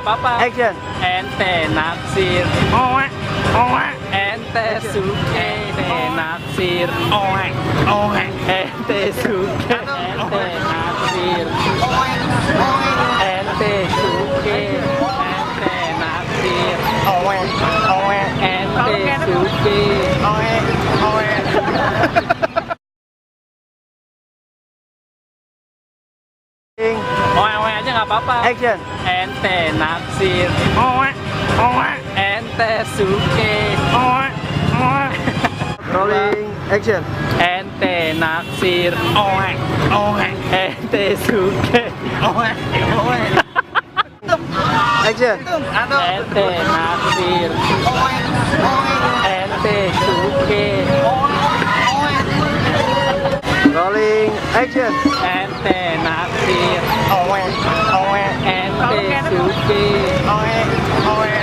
nggak apa-apa. Action. Ente naksir. Oe, oe, Ente suke. Ente naksir. oe, oe, Ente suke. Ente naksir. Ente suke. Ente naksir. oe, oe, Ente suke. oe, oe. Oe-oe aja nggak apa-apa. Action. Ente naksir. Oe, oe, Ente suke. oe, oe. Rolling. Action. Ente naksir. Oe, oe, Ente suke. oe, oe. Action. Ente naksir. Ente suke. Rolling. Action. Ente naksir. Oe, oe, Ente suke. oe, oe.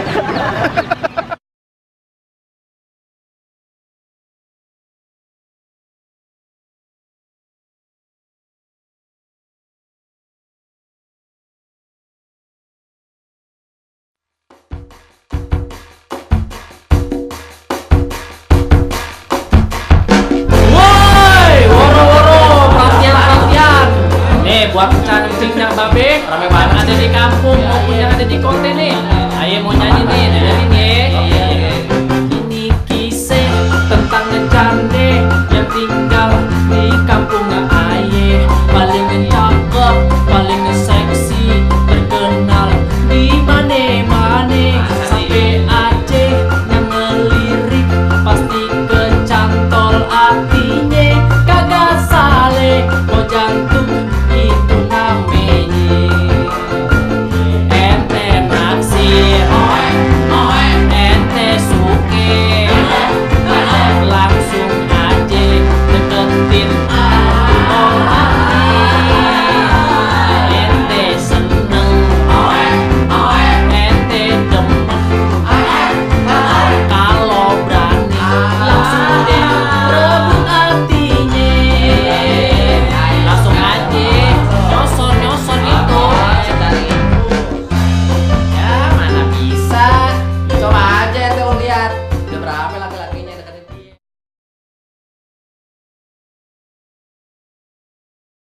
Woi, woro-woro, perhatian-perhatian. Nih, buat kencing-kencingnya babe, rame banget ada di kampung maupun yang ada di kota nih. Ayo mau nyanyi nih, dengerin ya. Ini kisah tentang ngecande yang tinggal di kampung aye, paling cakep